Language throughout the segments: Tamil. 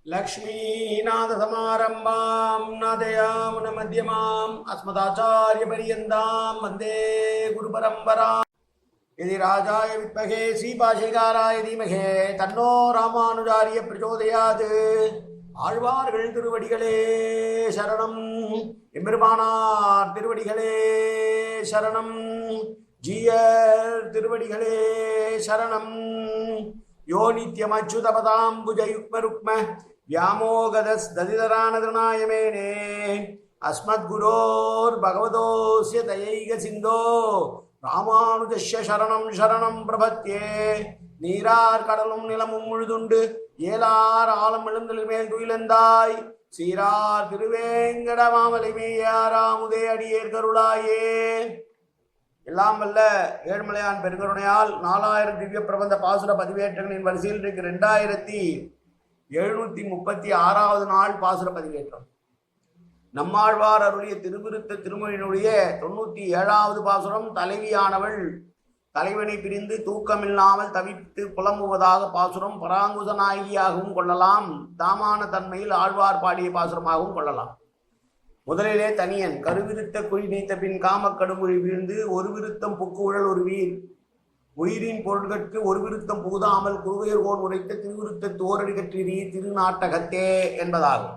लक्ष्मीनाथसमारम्भां नादयामुनमध्यमाम् अस्मदाचार्यपर्यन्तां वन्दे गुरुपरम्पराम्। यदि राजाय विद्महे श्रीभाष्यकाराय धीमहि तन्नो रामानुजार्य प्रचोदयात्। ஆழ்வார்கள் திருவடிகளே சரணம். எம்பெருமானார் திருவடிகளே சரணம். ஜீயர் திருவடிகளே சரணம். யோ நித்யமச்சுதபதாம்புஜயுக்மருக்ம व्यामोगदस्दधिधरानदृणायमेने अस्मद्गुरोर् भगवतोऽस्य दयैक सिन्धो रामानुजस्य शरणं शरणं प्रपद्ये. நீரார் கடலும் நிலமும் முழுதுண்டு ஏலார் ஆலம் எழுந்தல் மேல் துயிலந்தாய் சீரார் திருவேங்கட மாமலை மேயாராமுதே அடியேர் கருளாயே. எல்லாம் வல்ல ஏழ்மலையான் பெருங்கருணையால் 4000 திவ்ய பிரபந்த பாசுர பதிவேற்றங்களின் வரிசையில் இருக்கு 2736வது நாள் பாசுர பதிவேற்றம். நம்மாழ்வார் அருளிய திருவிருத்த திருமொழியினுடைய 97வது பாசுரம். தலைவியானவள் தலைவனை பிரிந்து தூக்கமில்லாமல் தவித்து புலம்புவதாக பாசுரம். பராங்குச நாயகியாகவும் கொள்ளலாம், தாமான தன்மையில் ஆழ்வார் பாடிய பாசுரமாகவும் கொள்ளலாம். முதலிலே தனியன் கருவிருத்த குழி நீத்த பின் காமக்கடுமொழி வீழ்ந்து ஒரு விருத்தம் புக்குழல் ஒரு வீர் உயிரின் பொருட்கட்கு ஒரு விருத்தம் புகுதாமல் குருவையர்கோன் உரைத்த திருவிருத்த தோரடி கற்றினி திருநாட்டகத்தே என்பதாகும்.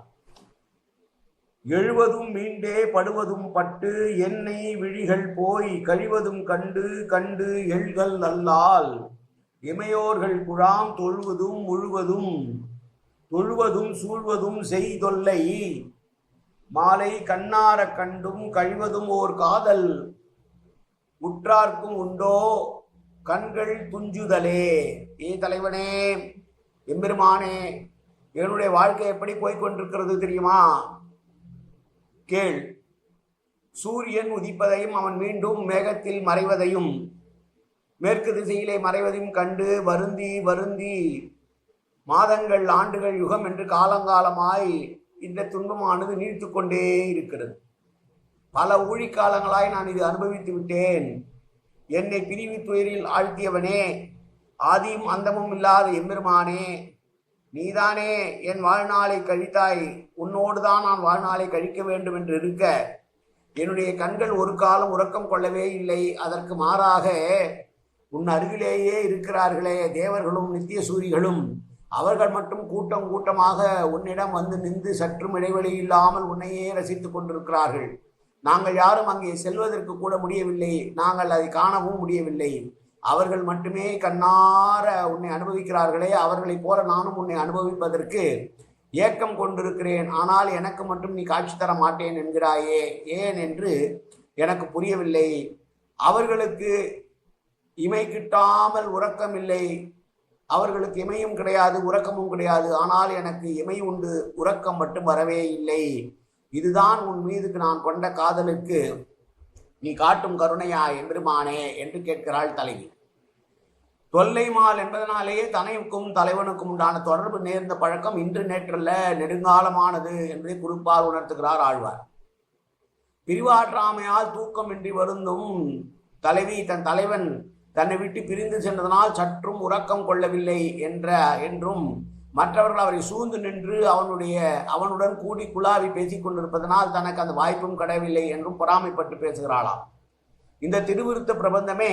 எழுவதும் மீண்டே படுவதும் பட்டு எண்ணெய் விழிகள் போய் கழிவதும் கண்டு கண்டு எழ்கள் அல்லால் இமையோர்கள் குழாம் தொழுவதும் முழுவதும் தொழுவதும் சூழ்வதும் செய்தொல்லை மாலை கண்ணார கண்டும் கழிவதும் ஓர் காதல் உற்றார்க்கும் உண்டோ கண்கள் துஞ்சுதலே. ஏ தலைவனே, எம்பெருமானே, என்னுடைய வாழ்க்கை எப்படி போய்கொண்டிருக்கிறது தெரியுமா? கேள். சூரியன் உதிப்பதையும் அவன் மீண்டும் மேகத்தில் மறைவதையும் மேற்கு திசையிலே மறைவதையும் கண்டு வருந்தி வருந்தி மாதங்கள் ஆண்டுகள் யுகம் என்று காலங்காலமாய் இந்த துன்பமானது நீடித்து கொண்டே இருக்கிறது. பல ஊழிக்காலங்களாய் நான் இது அனுபவித்து விட்டேன். என்னை பிரிவு துயரில் ஆழ்த்தியவனே, ஆதியும் அந்தமும் இல்லாத எம்பெருமானே, நீதானே என் வாழ்நாளை கழித்தாய். உன்னோடுதான் நான் வாழ்நாளை கழிக்க வேண்டும் என்று இருக்க என்னுடைய கண்கள் ஒரு காலம் உறக்கம் கொள்ளவே இல்லை. அதற்கு மாறாக உன் அருகிலேயே இருக்கிறார்களே தேவர்களும் நித்திய சூரிகளும், அவர்கள் மட்டும் கூட்டம் கூட்டமாக உன்னிடம் வந்து நின்று சற்றும் இடைவெளி இல்லாமல் உன்னையே ரசித்துக் கொண்டிருக்கிறார்கள். நாங்கள் யாரும் அங்கே செல்வதற்கு கூட முடியவில்லை, நாங்கள் அதை காணவும் முடியவில்லை. அவர்கள் மட்டுமே கண்ணார உன்னை அனுபவிக்கிறார்களே, அவர்களைப் போல நானும் உன்னை அனுபவிப்பதற்கு ஏக்கம் கொண்டிருக்கிறேன். ஆனால் எனக்கு மட்டும் நீ காட்சி தர மாட்டேன் என்கிறாயே, ஏன் என்று எனக்கு புரியவில்லை. அவர்களுக்கு இமை கிட்டாமல் உறக்கம் இல்லை, அவர்களுக்கு இமையும் கிடையாது உறக்கமும் கிடையாது. ஆனால் எனக்கு இமை உண்டு, உறக்கம் மட்டும் வரவே இல்லை. இதுதான் உன் மீதுக்கு நான் கொண்ட காதலுக்கு நீ காட்டும் கருணையா எம்பெருமானே என்று கேட்கிறாள் தலைவி. தொல்லைமால் என்பதனாலேயே தனைக்கும் தலைவனுக்கும் உண்டான தொடர்பு நேர்ந்த பழக்கம் இன்று நேற்றல்ல, நெடுங்காலமானது என்பதை குறிப்பால் உணர்த்துகிறார் ஆழ்வார். பிரிவாற்றாமையால் தூக்கமின்றி வருந்தும் தலைவி தன் தலைவன் தன்னை விட்டு பிரிந்து சென்றதனால் சற்றும் உறக்கம் கொள்ளவில்லை என்றும் மற்றவர்கள் அவரை சூழ்ந்து நின்று அவனுடன் கூடி குழாவி பேசிக் கொண்டிருப்பதனால் தனக்கு அந்த வாய்ப்பும் கிடையவில்லை என்றும் பொறாமைப்பட்டு பேசுகிறாளாம். இந்த திருவிருத்த பிரபந்தமே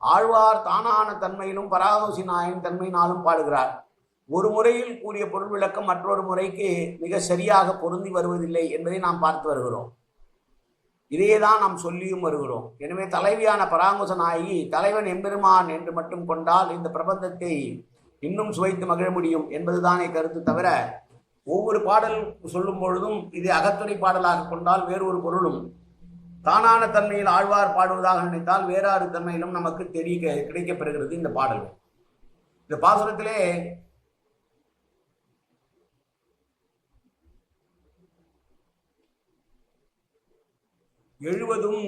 ஆழ்வார் தானான தன்மையிலும் பராகோசி நாயின் தன்மையினாலும் பாடுகிறார். ஒரு முறையில் கூறிய பொருள் விளக்கம் மற்றொரு முறைக்கு மிக சரியாக பொருந்தி வருவதில்லை என்பதை நாம் பார்த்து வருகிறோம். இதையேதான் நாம் சொல்லியும் வருகிறோம். எனவே தலைவியான பராங்குச நாயகி தலைவன் எம்பெருமான் என்று மட்டும் கொண்டால் இந்த பிரபந்தத்தை இன்னும் சுவைத்து மகிழ முடியும் என்பதுதானே கருத்து. தவிர ஒவ்வொரு பாடல் சொல்லும் பொழுதும் இது அகத்துறை பாடலாக கொண்டால் வேறு ஒரு பொருளும், தானான தன்மையில் ஆழ்வார் பாடுவதாக நினைத்தால் வேறாறு தன்மையிலும் நமக்கு கிடைக்கப்பெறுகிறது இந்த பாடல். இந்த பாசுரத்திலே எழுவதும்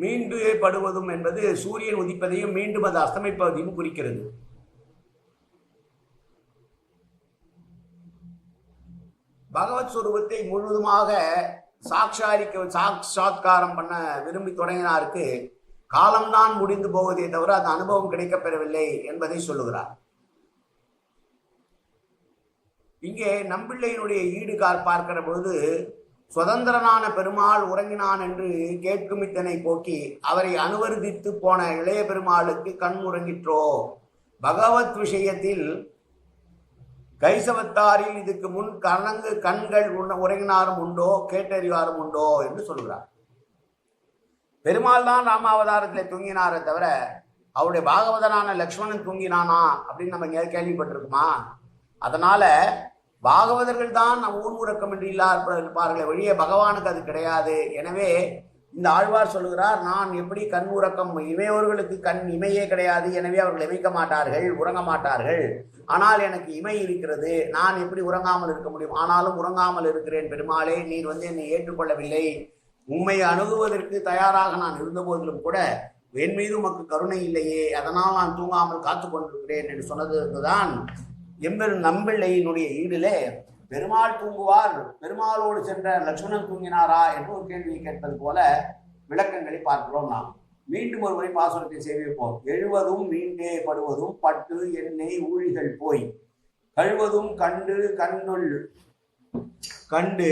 மீண்டு படுவதும் என்பது சூரியன் உதிப்பதையும் மீண்டும் அது அஸ்தமிப்பதையும் குறிக்கிறது. பகவத் சுரூபத்தை முழுவதுமாக சாட்சாத்காரம் பண்ண விரும்பி தொடங்கினாருக்கு காலம்தான் முடிந்து போவதே தவிர அந்த அனுபவம் கிடைக்கப்பெறவில்லை என்பதை சொல்லுகிறார். இங்கே நம்பிள்ளையினுடைய ஈடு பார்க்கிற பொழுது சுதந்திரனான பெருமாள் உறங்கினான் என்று கேட்கும் இத்தனை போக்கி அவரை அனுவர்த்தித்து போன இளைய பெருமாளுக்கு கண் உறங்கிற்றோ. பகவத் விஷயத்தில் கைசவத்தாரில் இதுக்கு முன் கண்கள் உறங்கினாரும் உண்டோ கேட்டறிவாரும் உண்டோ என்று சொல்கிறார். பெருமாள் தான் ராமாவதாரத்தில் தூங்கினாரே தவிர அவருடைய பாகவதனான லக்ஷ்மணன் தூங்கினானா அப்படின்னு நம்ம கேள்விப்பட்டிருக்குமா? அதனால பாகவதர்கள் தான் நம் ஊன் உறக்கம் என்று இருப்பார்களே வழிய பகவானுக்கு அது கிடையாது. எனவே இந்த ஆழ்வார் சொல்லுகிறார், நான் எப்படி கண் உறக்கம், இமையோர்களுக்கு கண் இமையே கிடையாது, எனவே அவர்கள் இமைக்க மாட்டார்கள், உறங்க மாட்டார்கள். ஆனால் எனக்கு இமை இருக்கிறது, நான் எப்படி உறங்காமல் இருக்க முடியும்? ஆனாலும் உறங்காமல் இருக்கிறேன் பெருமாளே, நீர் என்னை ஏற்றுக்கொள்ளவில்லை. உண்மை அணுகுவதற்கு தயாராக நான் இருந்த போதிலும் கூட என் மீது உமக்கு கருணை இல்லையே, அதனால் நான் தூங்காமல் காத்து கொண்டிருக்கிறேன் என்று சொன்னதுதான் நம்பிள்ளையினுடைய ஈடிலே பெருமாள் தூங்குவார், பெருமாளோடு சென்ற லட்சுமணன் தூங்கினாரா என்று ஒரு கேள்வியை கேட்பது போல விளக்கங்களை பார்க்கிறோம். நாம் மீண்டும் ஒரு முறை பாசுரத்தை சேவிப்போம். எழுவதும் மீண்டே படுவதும் பட்டு எண்ணெய் ஊழிகள் போய் கழுவதும் கண்டு கண்ணுள் கண்டு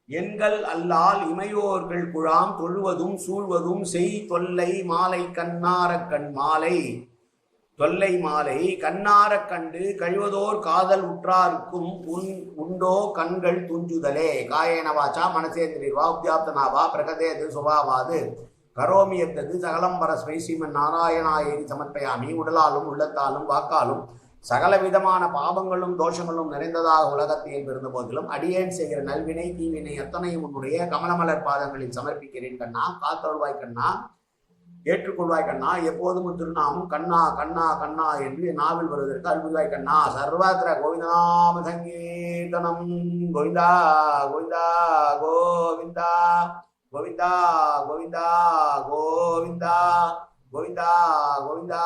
எண்கள் அல்லால் இமையோர்கள் குழாம் தொழுவதும் சூழ்வதும் செய் தொல்லை மாலை கண்ணார கண் மாலை தொல்லை மாலை கண்ணார கண்டு கழுவதோர் காதல் உற்றாருக்கும் உண்டோ கண்கள் துஞ்சுதலே. காயேனவாச்சா மனசேந்திரிவா உத்தியாப்தனாவா பிரகதேது சுபாவாது கரோமியத்தது சகலம்பரஸ்மை ஸ்ரீமன் நாராயணாயேரி சமர்ப்பயாமி. உடலாலும் உள்ளத்தாலும் வாக்காலும் சகல விதமான பாவங்களும் தோஷங்களும் நிறைந்ததாக உலகத்தில் இருந்த போதிலும் அடியேன் செய்கிற நல்வினை தீவினை அத்தனையும் உன்னுடைய கமலமலர் பாதங்களில் சமர்ப்பிக்கிறேன் கண்ணா. காத்தொழுவாய் கண்ணா, ஏற்றுக்கொள்வாய் கண்ணா. எப்போதும் திருநாமும் கண்ணா கண்ணா கண்ணா என்று நாவில் வருவதற்கு அல்புவாய் கண்ணா. சர்வத்திர கோவிந்தநாம சங்கீர்த்தனம். கோவிந்தா கோவிந்தா கோவிந்தா கோவிந்தா கோவிந்தா கோவிந்தா கோவிந்தா கோவிந்தா